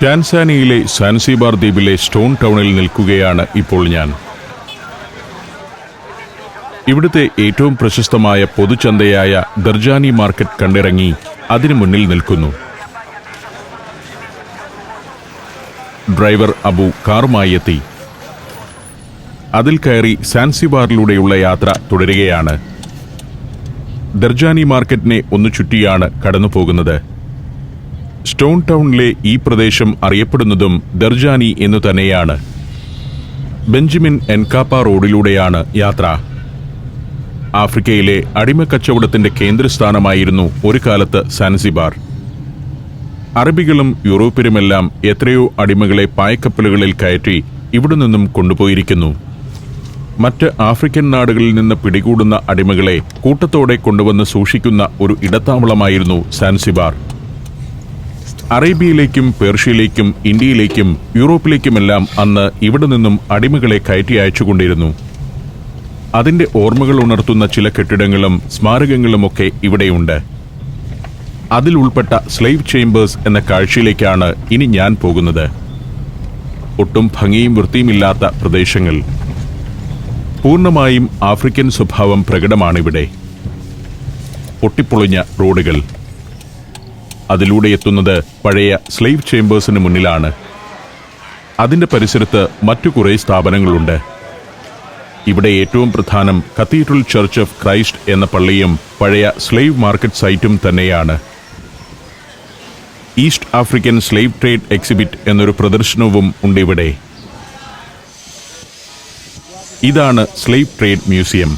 ടാൻസാനിയയിലെ Zanzibar ദ്വീപിലെ stone ടൗണിൽ നിൽക്കുകയാണ് ഇപ്പോൾ ഞാൻ. ഇവിടുത്തെ ഏറ്റവും പ്രശസ്തമായ പൊതുചന്തയായ ദർജാനി മാർക്കറ്റ് കണ്ടിറങ്ങി അതിനു മുന്നിൽ നിൽക്കുന്നു. ഡ്രൈവർ അബു കാറുമായി എത്തി. അതിൽ കയറി സാൻസിബാറിലൂടെയുള്ള യാത്ര തുടരുകയാണ്. ദർജാനി മാർക്കറ്റിനെ ഒന്ന് ചുറ്റിയാണ് കടന്നു പോകുന്നത്. സ്റ്റോൺ ടൗണിലെ ഈ പ്രദേശം അറിയപ്പെടുന്നതും ദർജാനി എന്നു തന്നെയാണ്. ബെഞ്ചമിൻ എൻകാപ്പ റോഡിലൂടെയാണ് യാത്ര. ആഫ്രിക്കയിലെ അടിമക്കച്ചവടത്തിന്റെ കേന്ദ്രസ്ഥാനമായിരുന്നു ഒരു കാലത്ത് സാൻസിബാർ. അറബികളും യൂറോപ്യരുമെല്ലാം എത്രയോ അടിമകളെ പായ്ക്കപ്പലുകളിൽ കയറ്റി ഇവിടെ നിന്നും കൊണ്ടുപോയിരിക്കുന്നു. മറ്റ് ആഫ്രിക്കൻ നാടുകളിൽ നിന്ന് പിടികൂടുന്ന അടിമകളെ കൂട്ടത്തോടെ കൊണ്ടുവന്ന് സൂക്ഷിക്കുന്ന ഒരു ഇടത്താവളമായിരുന്നു സാൻസിബാർ. അറേബ്യയിലേക്കും പേർഷ്യയിലേക്കും ഇന്ത്യയിലേക്കും യൂറോപ്പിലേക്കുമെല്ലാം അന്ന് ഇവിടെ നിന്നും അടിമകളെ കയറ്റി അയച്ചുകൊണ്ടിരുന്നു. അതിന്റെ ഓർമ്മകൾ ഉണർത്തുന്ന ചില കെട്ടിടങ്ങളും സ്മാരകങ്ങളുമൊക്കെ ഇവിടെയുണ്ട്. അതിൽ ഉൾപ്പെട്ട സ്ലേവ് ചേംബേഴ്സ് എന്ന കാഴ്ചയിലേക്കാണ് ഇനി ഞാൻ പോകുന്നത്. ഒട്ടും ഭംഗിയും വൃത്തിയുമില്ലാത്ത പ്രദേശങ്ങൾ. പൂർണ്ണമായും ആഫ്രിക്കൻ സ്വഭാവം പ്രകടമാണിവിടെ. പൊട്ടിപ്പൊളിഞ്ഞ റോഡുകൾ. അതിലൂടെ എത്തുന്നത് പഴയ സ്ലേവ് ചേംബേഴ്സിന് മുന്നിലാണ്. അതിന്റെ പരിസരത്ത് മറ്റു കുറേ സ്ഥാപനങ്ങളുണ്ട്. ഇവിടെ ഏറ്റവും പ്രധാനം കത്തീഡ്രൽ ചർച്ച് ഓഫ് ക്രൈസ്റ്റ് എന്ന പള്ളിയും പഴയ സ്ലേവ് മാർക്കറ്റ് സൈറ്റും തന്നെയാണ്. East African slave trade exhibit എന്നൊരു പ്രദർശനവും ഉണ്ടിവിടെ. ഇതാണ് slave trade museum.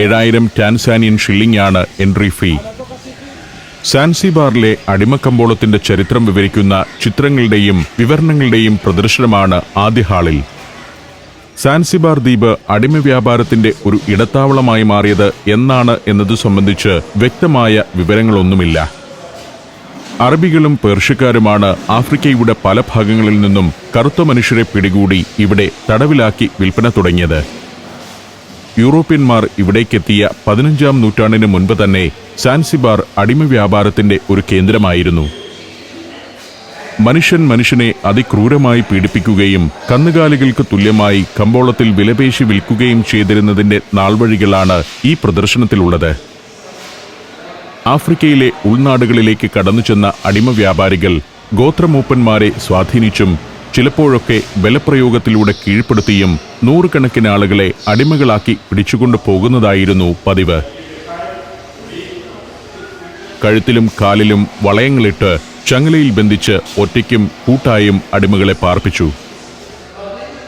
7000 Tanzanian shilling ആണ് എൻട്രി ഫീ. സാൻസിബാറിലെ അടിമക്കമ്പോളത്തിന്റെ ചരിത്രം വിവരിക്കുന്ന ചിത്രങ്ങളുടെയും വിവരണങ്ങളുടെയും പ്രദർശനമാണ് ആദ്യ ഹാളിൽ. സാൻസിബാർ ദ്വീപ് അടിമ വ്യാപാരത്തിന്റെ ഒരു ഇടത്താവളമായി മാറിയത് എന്നാണ് എന്നതു സംബന്ധിച്ച് വ്യക്തമായ വിവരങ്ങളൊന്നുമില്ല. അറബികളും പേർഷ്യക്കാരുമാണ് ആഫ്രിക്കയുടെ പല ഭാഗങ്ങളിൽ നിന്നും കറുത്ത മനുഷ്യരെ പിടികൂടി ഇവിടെ തടവിലാക്കി വിൽപ്പന തുടങ്ങിയത്. യൂറോപ്യന്മാർ ഇവിടേക്കെത്തിയ 15-ാം നൂറ്റാണ്ടിന് മുൻപ് തന്നെ സാൻസിബാർ അടിമ വ്യാപാരത്തിന്റെ ഒരു കേന്ദ്രമായിരുന്നു. മനുഷ്യനെ അതിക്രൂരമായി പീഡിപ്പിക്കുകയും കന്നുകാലികൾക്ക് തുല്യമായി കമ്പോളത്തിൽ വിലപേശി വിൽക്കുകയും ചെയ്തിരുന്നതിന്റെ നാൾവഴികളാണ് ഈ പ്രദർശനത്തിലുള്ളത്. ആഫ്രിക്കയിലെ ഉൾനാടുകളിലേക്ക് കടന്നു ചെന്ന അടിമ വ്യാപാരികൾ ഗോത്രമൂപ്പന്മാരെ സ്വാധീനിച്ചും ചിലപ്പോഴൊക്കെ ബലപ്രയോഗത്തിലൂടെ കീഴ്പ്പെടുത്തിയും നൂറുകണക്കിന് ആളുകളെ അടിമകളാക്കി പിടിച്ചുകൊണ്ടു പോകുന്നതായിരുന്നു പതിവ്. കഴുത്തിലും കാലിലും വളയങ്ങളിട്ട് ചങ്ങലയിൽ ബന്ധിച്ച് ഒറ്റയ്ക്കും കൂട്ടായും അടിമകളെ പാർപ്പിച്ചു.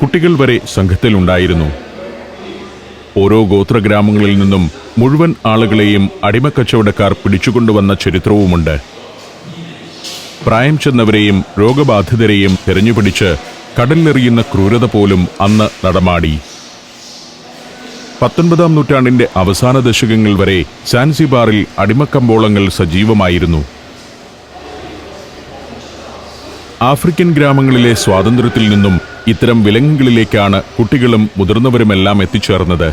കുട്ടികൾ വരെ സംഘത്തിലുണ്ടായിരുന്നു. ഓരോ ഗോത്രഗ്രാമങ്ങളിൽ നിന്നും മുഴുവൻ ആളുകളെയും അടിമക്കച്ചവടക്കാർ പിടിച്ചുകൊണ്ടുവന്ന ചരിത്രവുമുണ്ട്. പ്രായം ചെന്നവരെയും രോഗബാധിതരെയും തെരഞ്ഞുപിടിച്ച് കടലിലെറിയുന്ന ക്രൂരത പോലും അന്ന് നടമാടി. 19-ാം നൂറ്റാണ്ടിന്റെ അവസാന ദശകങ്ങൾ വരെ സാൻസിബാറിൽ അടിമക്കമ്പോളങ്ങൾ സജീവമായിരുന്നു. ആഫ്രിക്കൻ ഗ്രാമങ്ങളിലെ സ്വാതന്ത്ര്യത്തിൽ നിന്നും ഇത്തരം വിലങ്ങുകളിലേക്കാണ് കുട്ടികളും മുതിർന്നവരുമെല്ലാം എത്തിച്ചേർന്നത്.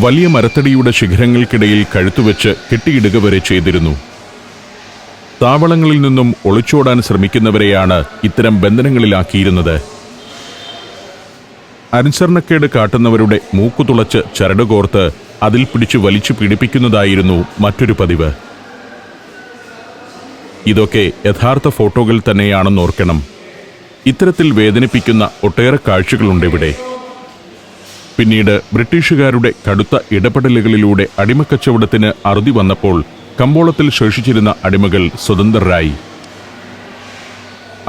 വലിയ മരത്തടിയുടെ ശിഖരങ്ങൾക്കിടയിൽ കഴുത്തുവെച്ച് കെട്ടിയിടുക വരെ ചെയ്തിരുന്നു. താവളങ്ങളിൽ നിന്നും ഒളിച്ചോടാൻ ശ്രമിക്കുന്നവരെയാണ് ഇത്തരം ബന്ധനങ്ങളിലാക്കിയിരുന്നത്. അനുസരണക്കേട് കാട്ടുന്നവരുടെ മൂക്കുതുളച്ച് ചരടുകോർത്ത് അതിൽ പിടിച്ചു വലിച്ചു പീഡിപ്പിക്കുന്നതായിരുന്നു മറ്റൊരു പതിവ്. ഇതൊക്കെ യഥാർത്ഥ ഫോട്ടോകൾ തന്നെയാണെന്നോർക്കണം. ഇത്തരത്തിൽ വേദനിപ്പിക്കുന്ന ഒട്ടേറെ കാഴ്ചകളുണ്ടിവിടെ. പിന്നീട് ബ്രിട്ടീഷുകാരുടെ കടുത്ത ഇടപെടലുകളിലൂടെ അടിമക്കച്ചവടത്തിന് അറുതി വന്നപ്പോൾ കമ്പോളത്തിൽ ശേഷിച്ചിരുന്ന അടിമകൾ സ്വതന്ത്രരായി.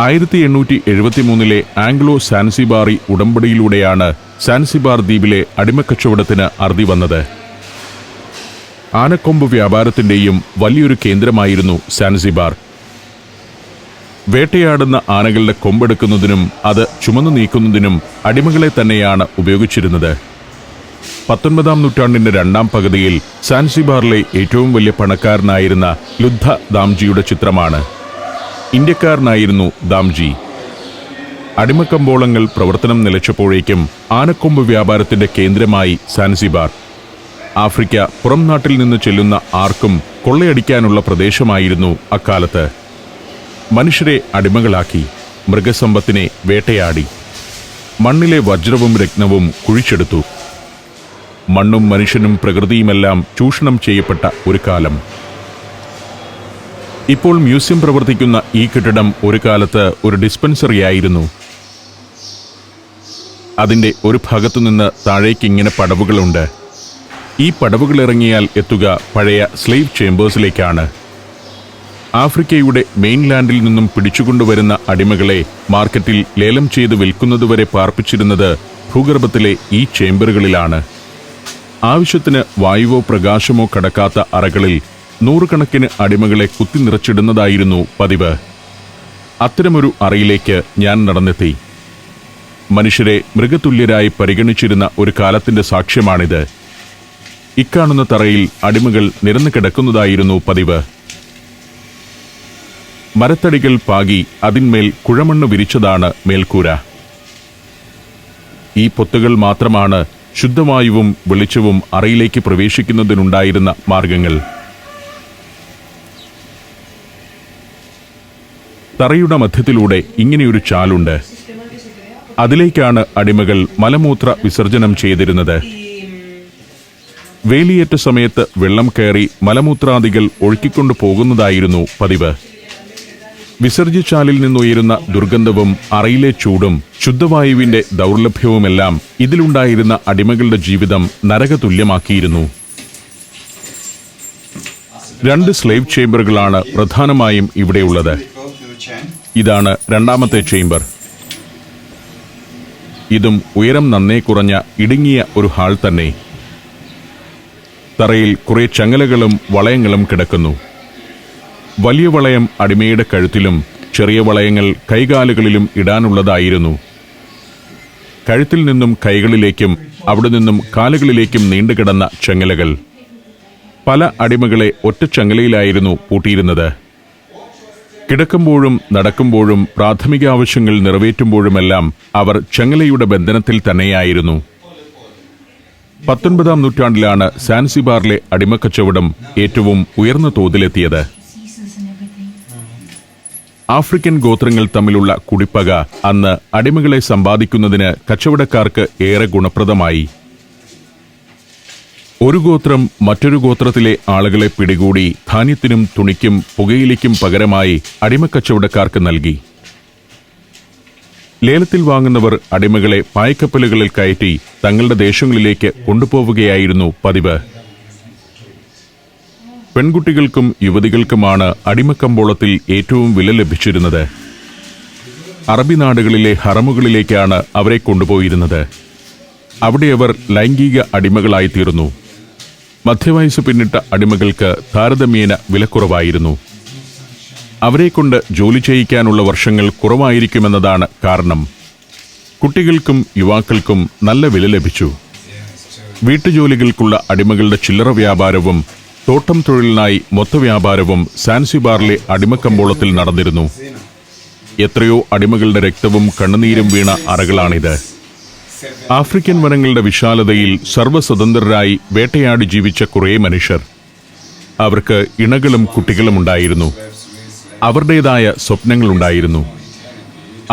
1873-ലെ ആംഗ്ലോ സാൻസിബാറി ഉടമ്പടിയിലൂടെയാണ് സാൻസിബാർ ദ്വീപിലെ അടിമക്കച്ചവടത്തിന് അറുതി വന്നത്. ആനക്കൊമ്പ് വ്യാപാരത്തിന്റെയും വലിയൊരു കേന്ദ്രമായിരുന്നു സാൻസിബാർ. വേട്ടയാടുന്ന ആനകളുടെ കൊമ്പെടുക്കുന്നതിനും അത് ചുമന്നു നീക്കുന്നതിനും അടിമകളെ തന്നെയാണ് ഉപയോഗിച്ചിരുന്നത്. 19-ാം നൂറ്റാണ്ടിന്റെ രണ്ടാം പകുതിയിൽ സാൻസിബാറിലെ ഏറ്റവും വലിയ പണക്കാരനായിരുന്ന ലുദ്ധ ദാംജിയുടെ ചിത്രമാണ്. ഇന്ത്യക്കാരനായിരുന്നു ദാംജി. അടിമക്കമ്പോളങ്ങൾ പ്രവർത്തനം നിലച്ചപ്പോഴേക്കും ആനക്കൊമ്പ് വ്യാപാരത്തിന്റെ കേന്ദ്രമായി സാൻസിബാർ. ആഫ്രിക്ക പുറം നാട്ടിൽ നിന്ന് ചെല്ലുന്ന ആർക്കും കൊള്ളയടിക്കാനുള്ള പ്രദേശമായിരുന്നു അക്കാലത്ത്. മനുഷ്യരെ അടിമകളാക്കി, മൃഗസമ്പത്തിനെ വേട്ടയാടി, മണ്ണിലെ വജ്രവും രത്നവും കുഴിച്ചെടുത്തു. മണ്ണും മനുഷ്യനും പ്രകൃതിയുമെല്ലാം ചൂഷണം ചെയ്യപ്പെട്ട ഒരു കാലം. ഇപ്പോൾ മ്യൂസിയം പ്രവർത്തിക്കുന്ന ഈ കെട്ടിടം ഒരു കാലത്ത് ഒരു ഡിസ്പെൻസറിയായിരുന്നു. അതിന്റെ ഒരു ഭാഗത്തുനിന്ന് താഴേക്കിങ്ങനെ പടവുകളുണ്ട്. ഈ പടവുകളിറങ്ങിയാൽ എത്തുക പഴയ സ്ലേവ് ചേംബേഴ്സിലേക്കാണ്. ആഫ്രിക്കയുടെ മെയിൻലാൻഡിൽ നിന്നും പിടിച്ചുകൊണ്ടുവരുന്ന അടിമകളെ മാർക്കറ്റിൽ ലേലം ചെയ്ത് വിൽക്കുന്നതുവരെ പാർപ്പിച്ചിരുന്നത് ഭൂഗർഭത്തിലെ ഈ ചേംബറുകളിലാണ്. ആവശ്യത്തിന് വായുവോ പ്രകാശമോ കടക്കാത്ത അറകളിൽ നൂറുകണക്കിന് അടിമകളെ കുത്തിനിറച്ചിടുന്നതായിരുന്നു പതിവ്. അത്തരമൊരു അറയിലേക്ക് ഞാൻ നടന്നെത്തി. മനുഷ്യരെ മൃഗതുല്യരായി പരിഗണിച്ചിരുന്ന ഒരു കാലത്തിന്റെ സാക്ഷ്യമാണിത്. ഇക്കാണുന്ന തറയിൽ അടിമകൾ നിരന്നു കിടക്കുന്നതായിരുന്നു പതിവ്. മരത്തടികൾ പാകി അതിന്മേൽ കുഴമണ്ണ് വിരിച്ചതാണ് മേൽക്കൂര. ഈ പൊത്തുകൾ മാത്രമാണ് ശുദ്ധവായുവും വെളിച്ചവും അറയിലേക്ക് പ്രവേശിക്കുന്നതിനുണ്ടായിരുന്ന മാർഗങ്ങൾ. തറയുടെ മധ്യത്തിലൂടെ ഇങ്ങനെയൊരു ചാലുണ്ട്. അതിലേക്കാണ് അടിമകൾ മലമൂത്ര വിസർജനം ചെയ്തിരുന്നത്. വേലിയേറ്റ സമയത്ത് വെള്ളം കയറി മലമൂത്രാദികൾ ഒഴുക്കിക്കൊണ്ടു പോകുന്നതായിരുന്നു പതിവ്. വിസർജ്യച്ചാലിൽ നിന്നുയരുന്ന ദുർഗന്ധവും അറയിലെ ചൂടും ശുദ്ധവായുവിന്റെ ദൗർലഭ്യവുമെല്ലാം ഇതിലുണ്ടായിരുന്ന അടിമകളുടെ ജീവിതം നരകതുല്യമാക്കിയിരുന്നു. 2 സ്ലേവ് ചേംബറുകളാണ് പ്രധാനമായും ഇവിടെയുള്ളത്. ഇതാണ് രണ്ടാമത്തെ ചേംബർ. ഇതും ഉയരം നന്നേ കുറഞ്ഞ ഇടുങ്ങിയ ഒരു ഹാൾ തന്നെ. തറയിൽ കുറെ ചങ്ങലകളും വളയങ്ങളും കിടക്കുന്നു. വലിയ വളയം അടിമയുടെ കഴുത്തിലും ചെറിയ വളയങ്ങൾ കൈകാലുകളിലും ഇടാനുള്ളതായിരുന്നു. കഴുത്തിൽ നിന്നും കൈകളിലേക്കും അവിടെ നിന്നും കാലുകളിലേക്കും നീണ്ടുകിടന്ന ചങ്ങലകൾ. പല അടിമകളെ ഒറ്റ ചങ്ങലയിലായിരുന്നു പൂട്ടിയിരുന്നത്. കിടക്കുമ്പോഴും നടക്കുമ്പോഴും പ്രാഥമിക ആവശ്യങ്ങൾ നിറവേറ്റുമ്പോഴുമെല്ലാം അവർ ചങ്ങലയുടെ ബന്ധനത്തിൽ തന്നെയായിരുന്നു. 19-ാം നൂറ്റാണ്ടിലാണ് സാൻസിബാറിലെ അടിമക്കച്ചവടം ഏറ്റവും ഉയർന്ന തോതിലെത്തിയത്. ആഫ്രിക്കൻ ഗോത്രങ്ങൾ തമ്മിലുള്ള കുടിപ്പക അന്ന് അടിമകളെ സമ്പാദിക്കുന്നതിന് കച്ചവടക്കാർക്ക് ഏറെ ഗുണപ്രദമായി. ഒരു ഗോത്രം മറ്റൊരു ഗോത്രത്തിലെ ആളുകളെ പിടികൂടി ധാന്യത്തിനും തുണിക്കും പുകയിലയ്ക്കും പകരമായി അടിമക്കച്ചവടക്കാർക്ക് നൽകി. ലേലത്തിൽ വാങ്ങുന്നവർ അടിമകളെ പായ്ക്കപ്പലുകളിൽ കയറ്റി തങ്ങളുടെ ദേശങ്ങളിലേക്ക് കൊണ്ടുപോവുകയായിരുന്നു പതിവ്. പെൺകുട്ടികൾക്കും യുവതികൾക്കുമാണ് അടിമക്കമ്പോളത്തിൽ ഏറ്റവും വില ലഭിച്ചിരുന്നത്. അറബി നാടുകളിലെ ഹറമുകളിലേക്കാണ് അവരെ കൊണ്ടുപോയിരുന്നത്. അവിടെ അവർ ലൈംഗിക അടിമകളായിത്തീർന്നു. മധ്യവയസ്സ് പിന്നിട്ട അടിമകൾക്ക് താരതമ്യേന വിലക്കുറവായിരുന്നു. അവരെക്കൊണ്ട് ജോലി ചെയ്യിക്കാനുള്ള വർഷങ്ങൾ കുറവായിരിക്കുമെന്നതാണ് കാരണം. കുട്ടികൾക്കും യുവാക്കൾക്കും നല്ല വില ലഭിച്ചു. വീട്ടുജോലികൾക്കുള്ള അടിമകളുടെ ചില്ലറ വ്യാപാരവും തോട്ടം തൊഴിലിനായി മൊത്തവ്യാപാരവും സാൻസിബാറിലെ അടിമക്കമ്പോളത്തിൽ നടന്നിരുന്നു. എത്രയോ അടിമകളുടെ രക്തവും കണ്ണുനീരും വീണ അറകളാണിത്. ആഫ്രിക്കൻ വനങ്ങളുടെ വിശാലതയിൽ സർവ്വസ്വതന്ത്രരായി വേട്ടയാടി ജീവിച്ച കുറേ മനുഷ്യർ. അവർക്ക് ഇണകളും കുട്ടികളും ഉണ്ടായിരുന്നു. അവരുടേതായ സ്വപ്നങ്ങളുണ്ടായിരുന്നു.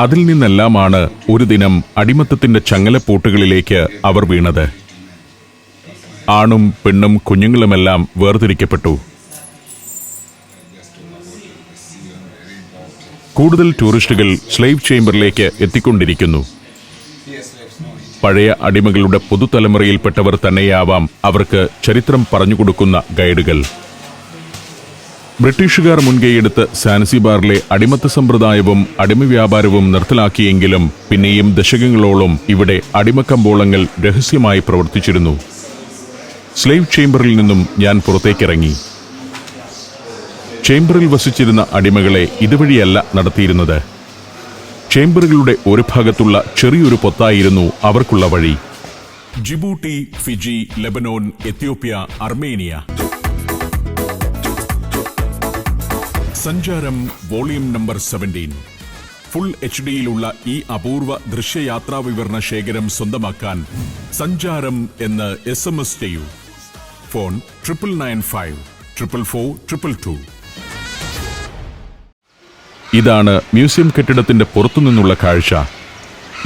അതിൽ നിന്നെല്ലാമാണ് ഒരു ദിനം അടിമത്തത്തിന്റെ ചങ്ങലപ്പൂട്ടുകളിലേക്ക് അവർ വീണത്. ആണും പെണ്ണും കുഞ്ഞുങ്ങളുമെല്ലാം വേർതിരിക്കപ്പെട്ടു. കൂടുതൽ ടൂറിസ്റ്റുകൾ സ്ലേവ് ചേംബറിലേക്ക് എത്തിക്കൊണ്ടിരിക്കുന്നു. പഴയ അടിമകളുടെ പുതുതലമുറയിൽപ്പെട്ടവർ തന്നെയാവാം അവർക്ക് ചരിത്രം പറഞ്ഞുകൊടുക്കുന്ന ഗൈഡുകൾ. ബ്രിട്ടീഷുകാർ മുൻകൈയെടുത്ത് സാൻസിബാറിലെ അടിമത്ത സമ്പ്രദായവും അടിമവ്യാപാരവും നിർത്തലാക്കിയെങ്കിലും പിന്നെയും ദശകങ്ങളോളം ഇവിടെ അടിമക്കമ്പോളങ്ങൾ രഹസ്യമായി പ്രവർത്തിച്ചിരുന്നു. സ്ലേവ് ചേംബറിൽ നിന്നും ഞാൻ പുറത്തേക്കിറങ്ങി. ചേംബറിൽ വസിച്ചിരുന്ന അടിമകളെ ഇതുവഴിയല്ല നടത്തിയിരുന്നത്. ചേംബറുകളുടെ ഒരു ഭാഗത്തുള്ള ചെറിയൊരു പൊത്തായിരുന്നു അവർക്കുള്ള വഴി. Djibouti, Fiji, Lebanon, Ethiopia, Armenia. സഞ്ചാരം വോളിയം നമ്പർ 17. ഫുൾ HD-യിലുള്ള ഈ അപൂർവ ദൃശ്യയാത്രാ വിവരണ ശേഖരം സ്വന്തമാക്കാൻ സഞ്ചാരം എന്ന് SMS ചെയ്യൂ. ഫോൺ 9995 44422. ഇതാണ് മ്യൂസിയം കെട്ടിടത്തിന്റെ പുറത്തുനിന്നുള്ള കാഴ്ച.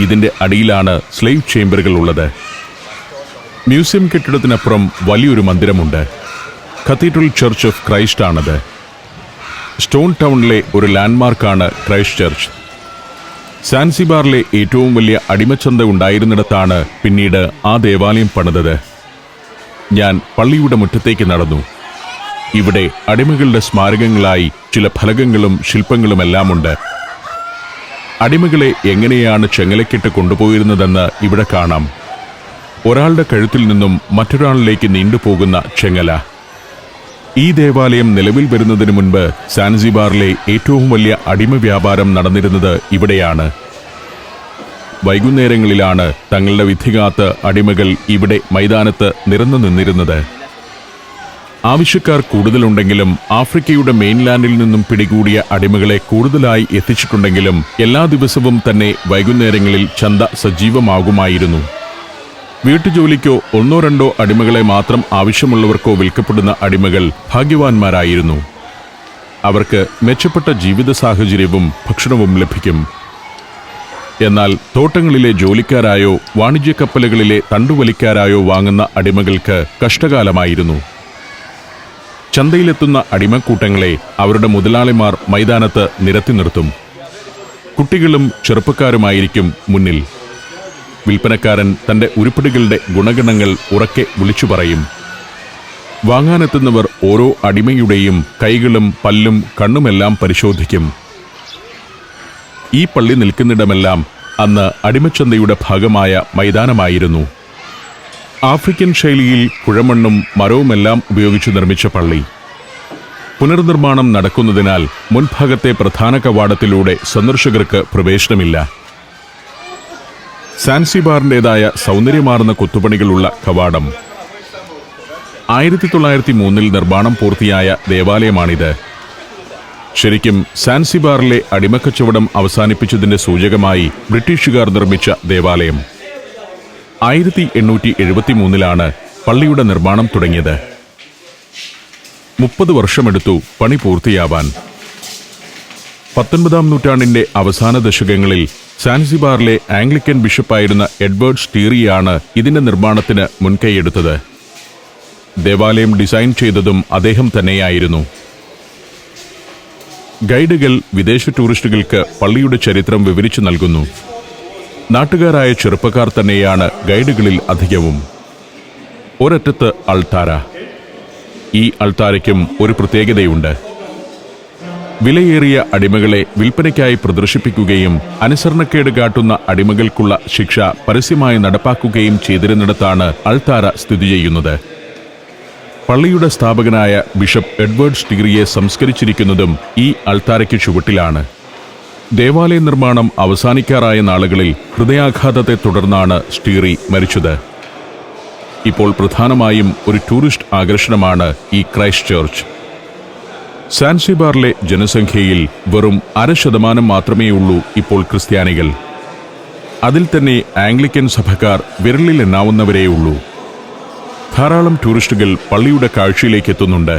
ഇതിന്റെ അടിയിലാണ് സ്ലേവ് ചേംബറുകൾ ഉള്ളത്. മ്യൂസിയം കെട്ടിടത്തിനപ്പുറം വലിയൊരു മന്ദിരമുണ്ട്. കത്തീഡ്രൽ ചർച്ച് ഓഫ് ക്രൈസ്റ്റ് ആണത്. സ്റ്റോൺ ടൗണിലെ ഒരു ലാൻഡ്മാർക്കാണ് ക്രൈസ്റ്റ് ചർച്ച്. സാൻസിബാറിലെ ഏറ്റവും വലിയ അടിമച്ചന്ത ഉണ്ടായിരുന്നിടത്താണ് പിന്നീട് ആ ദേവാലയം പണിതത്. ഞാൻ പള്ളിയുടെ മുറ്റത്തേക്ക് നടന്നു. ഇവിടെ അടിമകളുടെ സ്മാരകങ്ങളായി ചില ഫലകങ്ങളും ശില്പങ്ങളുമെല്ലാമുണ്ട്. അടിമകളെ എങ്ങനെയാണ് ചെങ്ങലക്കിട്ട് കൊണ്ടുപോയിരുന്നതെന്ന് ഇവിടെ കാണാം. ഒരാളുടെ കഴുത്തിൽ നിന്നും മറ്റൊരാളിലേക്ക് നീണ്ടുപോകുന്ന ചെങ്ങല. ഈ ദേവാലയം നിലവിൽ വരുന്നതിന് മുൻപ് സാൻസിബാറിലെ ഏറ്റവും വലിയ അടിമ വ്യാപാരം നടന്നിരുന്നത് ഇവിടെയാണ്. വൈകുന്നേരങ്ങളിലാണ് തങ്ങളുടെ വിധികാത്ത് അടിമകൾ ഇവിടെ മൈതാനത്ത് നിരന്നു നിന്നിരുന്നത്. ആവശ്യക്കാർ കൂടുതലുണ്ടെങ്കിലും ആഫ്രിക്കയുടെ മെയിൻലാൻഡിൽ നിന്നും പിടികൂടിയ അടിമകളെ കൂടുതലായി എത്തിച്ചിട്ടുണ്ടെങ്കിലും എല്ലാ ദിവസവും തന്നെ വൈകുന്നേരങ്ങളിൽ ചന്ത സജീവമാകുമായിരുന്നു. വീട്ടുജോലിക്കോ ഒന്നോ രണ്ടോ അടിമകളെ മാത്രം ആവശ്യമുള്ളവർക്കോ വിൽക്കപ്പെടുന്ന അടിമകൾ ഭാഗ്യവാന്മാരായിരുന്നു. അവർക്ക് മെച്ചപ്പെട്ട ജീവിത സാഹചര്യവും ഭക്ഷണവും ലഭിക്കും. എന്നാൽ തോട്ടങ്ങളിലെ ജോലിക്കാരായോ വാണിജ്യ കപ്പലുകളിലെ തണ്ടുവലിക്കാരായോ വാങ്ങുന്ന അടിമകൾക്ക് കഷ്ടകാലമായിരുന്നു. ചന്തയിലെത്തുന്ന അടിമക്കൂട്ടങ്ങളെ അവരുടെ മുതലാളിമാർ മൈതാനത്ത് നിരത്തി നിർത്തും. കുട്ടികളും ചെറുപ്പക്കാരുമായിരിക്കും മുന്നിൽ. വിൽപ്പനക്കാരൻ തന്റെ ഉരുപ്പടികളുടെ ഗുണഗണങ്ങൾ ഉറക്കെ വിളിച്ചു പറയും. വാങ്ങാനെത്തുന്നവർ ഓരോ അടിമയുടെയും കൈകളും പല്ലും കണ്ണുമെല്ലാം പരിശോധിക്കും. ഈ പള്ളി നിൽക്കുന്നിടമെല്ലാം അന്ന് അടിമച്ചന്തയുടെ ഭാഗമായ മൈതാനമായിരുന്നു. ആഫ്രിക്കൻ ശൈലിയിൽ കുഴമണ്ണും മരവുമെല്ലാം ഉപയോഗിച്ച് നിർമ്മിച്ച പള്ളി. പുനർനിർമ്മാണം നടക്കുന്നതിനാൽ മുൻഭാഗത്തെ പ്രധാന കവാടത്തിലൂടെ സന്ദർശകർക്ക് പ്രവേശനമില്ല. സാൻസിബാറിൻ്റെതായ സൗന്ദര്യമാർന്ന കൊത്തുപണികളുള്ള കവാടം. 1903 നിർമ്മാണം പൂർത്തിയായ ദേവാലയമാണിത്. ശരിക്കും സാൻസിബാറിലെ അടിമക്കച്ചവടം അവസാനിപ്പിച്ചതിന്റെ സൂചകമായി ബ്രിട്ടീഷുകാർ നിർമ്മിച്ച ദേവാലയം. 1873 പള്ളിയുടെ നിർമ്മാണം തുടങ്ങിയത്. 30 വർഷമെടുത്തു പണി പൂർത്തിയാവാൻ. 19-ാം നൂറ്റാണ്ടിന്റെ അവസാന ദശകങ്ങളിൽ സാൻസിബാറിലെ ആംഗ്ലിക്കൻ ബിഷപ്പായിരുന്ന എഡ്വേർഡ് സ്റ്റീറിയാണ് ഇതിന്റെ നിർമ്മാണത്തിന് മുൻകൈയെടുത്തത്. ദേവാലയം ഡിസൈൻ ചെയ്തതും അദ്ദേഹം തന്നെയായിരുന്നു. ഗൈഡുകൾ വിദേശ ടൂറിസ്റ്റുകൾക്ക് പള്ളിയുടെ ചരിത്രം വിവരിച്ചു നൽകുന്നു. നാട്ടുകാരായ ചെറുപ്പക്കാർ തന്നെയാണ് ഗൈഡുകളിൽ അധികവും. ഒരറ്റത്ത് അൾത്താര. ഈ അൾത്താരയ്ക്കും ഒരു പ്രത്യേകതയുണ്ട്. വിലയേറിയ അടിമകളെ വിൽപ്പനയ്ക്കായി പ്രദർശിപ്പിക്കുകയും അനുസരണക്കേട് കാട്ടുന്ന അടിമകൾക്കുള്ള ശിക്ഷ പരസ്യമായി നടപ്പാക്കുകയും ചെയ്തിരുന്നിടത്താണ് അൾത്താര സ്ഥിതി ചെയ്യുന്നത്. പള്ളിയുടെ സ്ഥാപകനായ ബിഷപ്പ് എഡ്വേർഡ് സ്റ്റീറിയെ സംസ്കരിച്ചിരിക്കുന്നതും ഈ അൾത്താരയ്ക്ക് ചുവട്ടിലാണ്. ദേവാലയ നിർമ്മാണം അവസാനിക്കാറായ നാളുകളിൽ ഹൃദയാഘാതത്തെ തുടർന്നാണ് സ്റ്റീറി മരിച്ചത്. ഇപ്പോൾ പ്രധാനമായും ഒരു ടൂറിസ്റ്റ് ആകർഷണമാണ് ഈ ക്രൈസ്റ്റ് ചർച്ച്. സാൻസിബാറിലെ ജനസംഖ്യയിൽ വെറും 0.5% മാത്രമേയുള്ളൂ ഇപ്പോൾ ക്രിസ്ത്യാനികൾ. അതിൽ തന്നെ ആംഗ്ലിക്കൻ സഭക്കാർ വിരലിൽ എണ്ണാവുന്നവരേയുള്ളൂ. ധാരാളം ടൂറിസ്റ്റുകൾ പള്ളിയുടെ കാഴ്ചയിലേക്ക് എത്തുന്നുണ്ട്.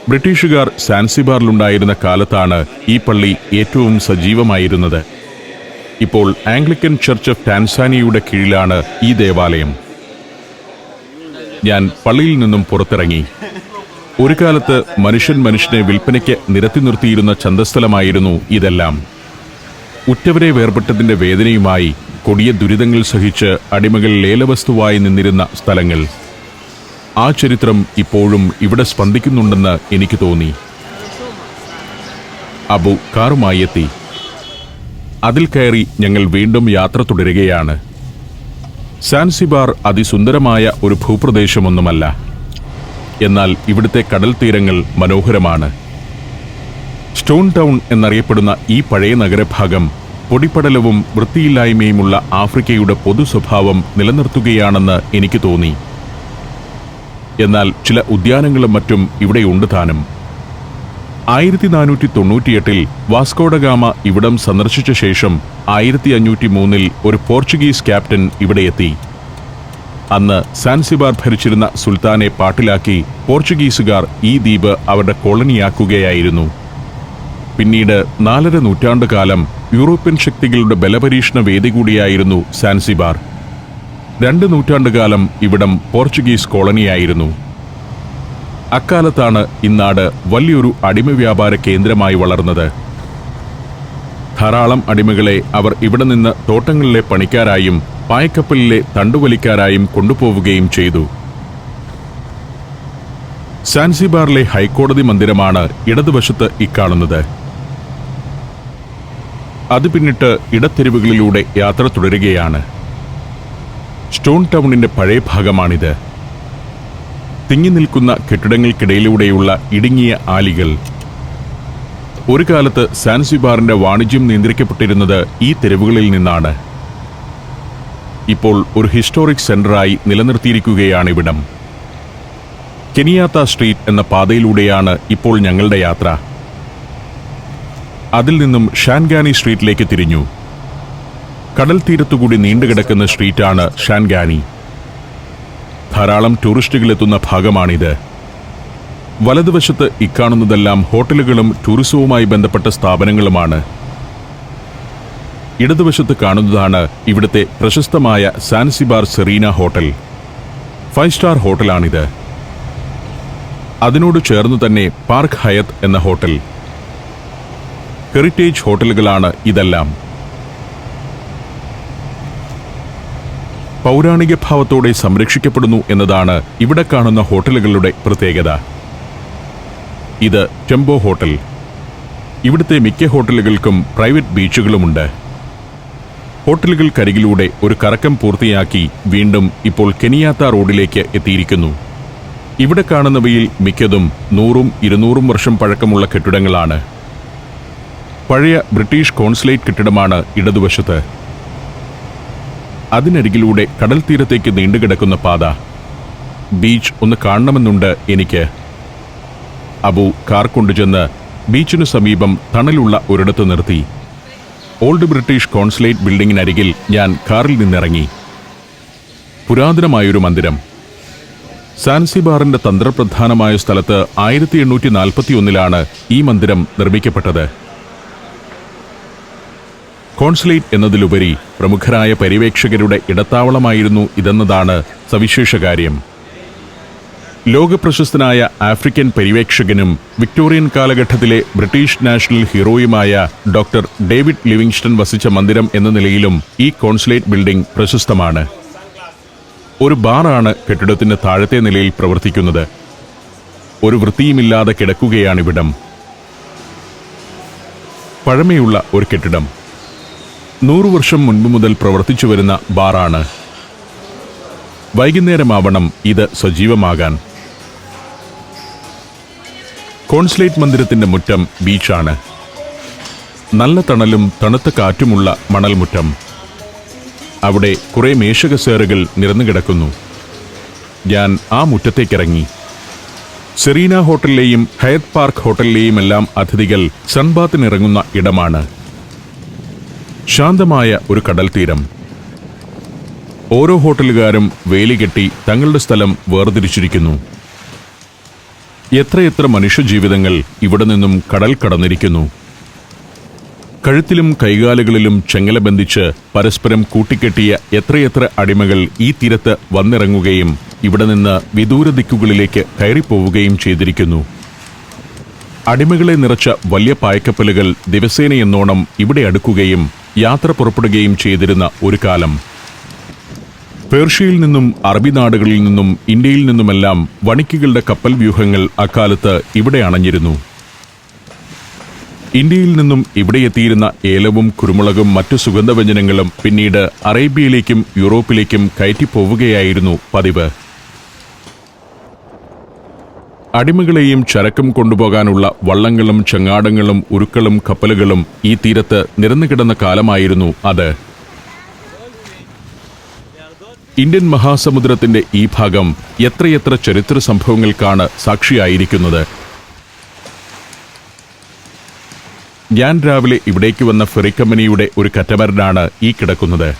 ബ്രിട്ടീഷുകാർ സാൻസിബാറിലുണ്ടായിരുന്ന കാലത്താണ് ഈ പള്ളി ഏറ്റവും സജീവമായിരുന്നത്. ഇപ്പോൾ ആംഗ്ലിക്കൻ ചർച്ച് ഓഫ് ടാൻസാനിയയുടെ കീഴിലാണ് ഈ ദേവാലയം. ഞാൻ പള്ളിയിൽ നിന്നും പുറത്തിറങ്ങി. ഒരു കാലത്ത് മനുഷ്യനെ വിൽപ്പനയ്ക്ക് നിരത്തി നിർത്തിയിരുന്ന ചന്തസ്ഥലമായിരുന്നു ഇതെല്ലാം. ഉറ്റവരെ വേർപെട്ടതിന്റെ വേദനയുമായി കൊടിയ ദുരിതങ്ങൾ സഹിച്ച് അടിമകൾ ലേലവസ്തുവായി നിന്നിരുന്ന സ്ഥലങ്ങൾ. ആ ചരിത്രം ഇപ്പോഴും ഇവിടെ സ്പന്ദിക്കുന്നുണ്ടെന്ന് എനിക്ക് തോന്നി. അബു കാറുമായി എത്തി. അതിൽ കയറി ഞങ്ങൾ വീണ്ടും യാത്ര തുടരുകയാണ്. സാൻസിബാർ അതിസുന്ദരമായ ഒരു ഭൂപ്രദേശമൊന്നുമല്ല. എന്നാൽ ഇവിടുത്തെ കടൽ തീരങ്ങൾ മനോഹരമാണ്. സ്റ്റോൺ ടൗൺ എന്നറിയപ്പെടുന്ന ഈ പഴയ നഗരഭാഗം പൊടിപ്പടലവും വൃത്തിയില്ലായ്മയുമുള്ള ആഫ്രിക്കയുടെ പൊതു സ്വഭാവം നിലനിർത്തുകയാണെന്ന് എനിക്ക് തോന്നി. എന്നാൽ ചില ഉദ്യാനങ്ങളും മറ്റും ഇവിടെയുണ്ട് താനും. 1498 വാസ്കോഡഗാമ ഇവിടം സന്ദർശിച്ച ശേഷം 1503 ഒരു പോർച്ചുഗീസ് ക്യാപ്റ്റൻ ഇവിടെയെത്തി. അന്ന് സാൻസിബാർ ഭരിച്ചിരുന്ന സുൽത്താനെ പാട്ടിലാക്കി പോർച്ചുഗീസുകാർ ഈ ദ്വീപ് അവരുടെ കോളനിയാക്കുകയായിരുന്നു. പിന്നീട് 4.5 നൂറ്റാണ്ട് കാലം യൂറോപ്യൻ ശക്തികളുടെ ബലപരീക്ഷണ വേദി കൂടിയായിരുന്നു സാൻസിബാർ. 2 നൂറ്റാണ്ട് കാലം ഇവിടം പോർച്ചുഗീസ് കോളനിയായിരുന്നു. അക്കാലത്താണ് ഇന്നാട് വലിയൊരു അടിമ വ്യാപാര കേന്ദ്രമായി വളർന്നത്. ധാരാളം അടിമകളെ അവർ ഇവിടെ നിന്ന് തോട്ടങ്ങളിലെ പണിക്കാരായും പായക്കപ്പലിലെ തണ്ടുവലിക്കാരായും കൊണ്ടുപോവുകയും ചെയ്തു. സാൻസിബാറിലെ ഹൈക്കോടതി മന്ദിരമാണ് ഇടതുവശത്ത് ഇക്കാണുന്നത്. അത് പിന്നിട്ട് ഇടത്തെരുവുകളിലൂടെ യാത്ര തുടരുകയാണ്. സ്റ്റോൺ ടൗണിന്റെ പഴയ ഭാഗമാണിത്. തിങ്ങി നിൽക്കുന്ന കെട്ടിടങ്ങൾക്കിടയിലൂടെയുള്ള ഇടുങ്ങിയ ആലികൾ. ഒരു കാലത്ത് സാൻസിബാറിന്റെ വാണിജ്യം നിയന്ത്രിക്കപ്പെട്ടിരുന്നത് ഈ തെരുവുകളിൽ നിന്നാണ്. ഇപ്പോൾ ഒരു ഹിസ്റ്റോറിക് സെന്ററായി നിലനിർത്തിയിരിക്കുകയാണിവിടം. കെനിയാത്ത സ്ട്രീറ്റ് എന്ന പാതയിലൂടെയാണ് ഇപ്പോൾ ഞങ്ങളുടെ യാത്ര. അതിൽ നിന്നും ഷാൻഗാനി സ്ട്രീറ്റിലേക്ക് തിരിഞ്ഞു. കടൽ തീരത്തുകൂടി നീണ്ടുകിടക്കുന്ന സ്ട്രീറ്റാണ് ഷാൻഗാനി. ധാരാളം ടൂറിസ്റ്റുകളെത്തുന്ന ഭാഗമാണിത്. വലതുവശത്ത് ഇക്കാണുന്നതെല്ലാം ഹോട്ടലുകളും ടൂറിസവുമായി ബന്ധപ്പെട്ട സ്ഥാപനങ്ങളുമാണ്. ഇടതുവശത്ത് കാണുന്നതാണ് ഇവിടുത്തെ പ്രശസ്തമായ സാൻസിബാർ സെറീന ഹോട്ടൽ. 5 സ്റ്റാർ ഹോട്ടലാണിത്. അതിനോട് ചേർന്ന് തന്നെ പാർക്ക് ഹയത്ത് എന്ന ഹോട്ടൽ. ഹെറിറ്റേജ് ഹോട്ടലുകളാണ് ഇതെല്ലാം. പൗരാണിക ഭാവത്തോടെ സംരക്ഷിക്കപ്പെടുന്നു എന്നതാണ് ഇവിടെ കാണുന്ന ഹോട്ടലുകളുടെ പ്രത്യേകത. ഇത് ടെമ്പോ ഹോട്ടൽ. ഇവിടുത്തെ മിക്ക ഹോട്ടലുകൾക്കും പ്രൈവറ്റ് ബീച്ചുകളുമുണ്ട്. ഹോട്ടലുകൾക്കരികിലൂടെ ഒരു കറക്കം പൂർത്തിയാക്കി വീണ്ടും ഇപ്പോൾ കെനിയാത്ത റോഡിലേക്ക് എത്തിയിരിക്കുന്നു. ഇവിടെ കാണുന്നവയിൽ മിക്കതും 100-200 വർഷം പഴക്കമുള്ള കെട്ടിടങ്ങളാണ്. പഴയ ബ്രിട്ടീഷ് കോൺസുലേറ്റ് കെട്ടിടമാണ് ഇടതുവശത്ത്. അതിനരികിലൂടെ കടൽ തീരത്തേക്ക് നീണ്ടുകിടക്കുന്ന പാത. ബീച്ച് ഒന്ന് കാണണമെന്നുണ്ട് എനിക്ക്. അബു കാർ കൊണ്ടുചെന്ന് ബീച്ചിനു സമീപം തണലുള്ള ഒരിടത്ത് നിർത്തി. ഓൾഡ് ബ്രിട്ടീഷ് കോൺസുലേറ്റ് ബിൽഡിങ്ങിനരികിൽ ഞാൻ കാറിൽ നിന്നിറങ്ങി. പുരാതനമായൊരു മന്ദിരം. സാൻസിബാറിന്റെ തന്ത്രപ്രധാനമായ സ്ഥലത്ത് 1841 ഈ മന്ദിരം നിർമ്മിക്കപ്പെട്ടത്. കോൺസുലേറ്റ് എന്നതിലുപരി പ്രമുഖരായ പര്യവേക്ഷകരുടെ ഇടത്താവളമായിരുന്നു ഇതെന്നതാണ് സവിശേഷ കാര്യം. ലോകപ്രശസ്തനായ ആഫ്രിക്കൻ പര്യവേക്ഷകനും വിക്ടോറിയൻ കാലഘട്ടത്തിലെ ബ്രിട്ടീഷ് നാഷണൽ ഹീറോയുമായ ഡോക്ടർ ഡേവിഡ് ലിവിങ്സ്റ്റൺ വസിച്ച മന്ദിരം എന്ന നിലയിലും ഈ കോൺസുലേറ്റ് ബിൽഡിംഗ് പ്രശസ്തമാണ്. ഒരു ബാറാണ് കെട്ടിടത്തിന്റെ താഴത്തെ നിലയിൽ പ്രവർത്തിക്കുന്നത്. ഒരു വൃത്തിയുമില്ലാതെ കിടക്കുകയാണിവിടം. പഴമയുള്ള ഒരു കെട്ടിടം. 100 വർഷം മുൻപ് മുതൽ പ്രവർത്തിച്ചു വരുന്ന ബാറാണ്. വൈകുന്നേരമാവണം ഇത് സജീവമാകാൻ. കോൺസുലേറ്റ് മന്ദിരത്തിന്റെ മുറ്റം ബീച്ചാണ്. നല്ല തണലും തണുത്ത കാറ്റുമുള്ള മണൽമുറ്റം. അവിടെ കുറെ മേശകസേറുകൾ നിരന്നുകിടക്കുന്നു. ഞാൻ ആ മുറ്റത്തേക്കിറങ്ങി. സെറീന ഹോട്ടലിലെയും ഹയത്ത് പാർക്ക് ഹോട്ടലിലെയും എല്ലാം അതിഥികൾ സൺബാത്തിനിറങ്ങുന്ന ഇടമാണ്. ശാന്തമായ ഒരു കടൽ തീരം. ഓരോ ഹോട്ടലുകാരും വേലികെട്ടി തങ്ങളുടെ സ്ഥലം വേർതിരിച്ചിരിക്കുന്നു. എത്രയെത്ര മനുഷ്യജീവിതങ്ങൾ ഇവിടെ നിന്നും കടൽ കടന്നിരിക്കുന്നു. കഴുത്തിലും കൈകാലുകളിലും ചെങ്ങല ബന്ധിച്ച് പരസ്പരം കൂട്ടിക്കെട്ടിയ എത്രയെത്ര അടിമകൾ ഈ തീരത്ത് വന്നിറങ്ങുകയും ഇവിടെ നിന്ന് വിദൂര ദിക്കുകളിലേക്ക് കയറിപ്പോവുകയും ചെയ്തിരിക്കുന്നു. അടിമകളെ നിറച്ച വലിയ പായ്ക്കപ്പലുകൾ ദിവസേനയെന്നോണം ഇവിടെ അടുക്കുകയും യാത്ര പുറപ്പെടുകയും ചെയ്തിരുന്ന ഒരു കാലം. പേർഷ്യയിൽ നിന്നും അറബി നാടുകളിൽ നിന്നും ഇന്ത്യയിൽ നിന്നുമെല്ലാം വണിക്കുകളുടെ കപ്പൽ വ്യൂഹങ്ങൾ അക്കാലത്ത് ഇവിടെ അണഞ്ഞിരുന്നു. ഇന്ത്യയിൽ നിന്നും ഇവിടെ എത്തിയിരുന്ന ഏലവും കുരുമുളകും മറ്റു സുഗന്ധവ്യഞ്ജനങ്ങളും പിന്നീട് അറേബ്യയിലേക്കും യൂറോപ്പിലേക്കും കയറ്റിപ്പോവുകയായിരുന്നു പതിവ്. അടിമകളെയും ചരക്കും കൊണ്ടുപോകാനുള്ള വള്ളങ്ങളും ചങ്ങാടങ്ങളും ഉരുക്കളും കപ്പലുകളും ഈ തീരത്ത് നിരന്നുകിടന്ന കാലമായിരുന്നു അത്. ഇന്ത്യൻ മഹാസമുദ്രത്തിന്റെ ഈ ഭാഗം എത്രയെത്ര ചരിത്ര സംഭവങ്ങൾക്കാണ് സാക്ഷിയായിരിക്കുന്നത്. ഞാൻ രാവിലെ ഇവിടേക്ക് വന്ന ഫെറി കമ്പനിയുടെ ഒരു കറ്റമരനാണ് ഈ കിടക്കുന്നത്.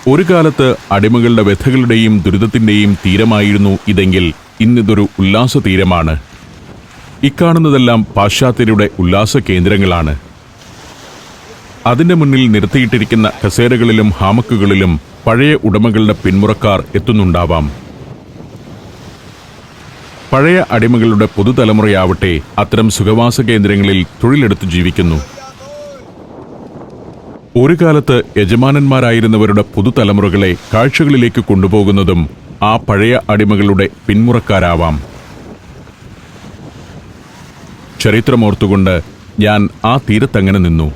ഒരു കാലത്ത് അടിമകളുടെ വ്യഥകളുടെയും ദുരിതത്തിന്റെയും തീരമായിരുന്നു ഇതെങ്കിൽ ഇന്നിതൊരു ഉല്ലാസ തീരമാണ്. ഇക്കാണുന്നതെല്ലാം പാശ്ചാത്യരുടെ ഉല്ലാസ കേന്ദ്രങ്ങളാണ്. അതിന്റെ മുന്നിൽ നിർത്തിയിട്ടിരിക്കുന്ന കസേരകളിലും ഹാമക്കുകളിലും പഴയ ഉടമകളുടെ പിന്മുറക്കാർ എത്തുന്നുണ്ടാവാം. പഴയ അടിമകളുടെ പുതുതലമുറയാവട്ടെ അത്തരം സുഖവാസ കേന്ദ്രങ്ങളിൽ തൊഴിലെടുത്ത് ജീവിക്കുന്നു. ഒരു കാലത്ത് യജമാനന്മാരായിരുന്നവരുടെ പുതുതലമുറകളെ കാഴ്ചകളിലേക്ക് കൊണ്ടുപോകുന്നതും ആ പഴയ അടിമകളുടെ പിന്മുറക്കാരാവാം. ചരിത്രമോർത്തുകൊണ്ട് ഞാൻ ആ തീരത്തങ്ങനെ നിന്നു.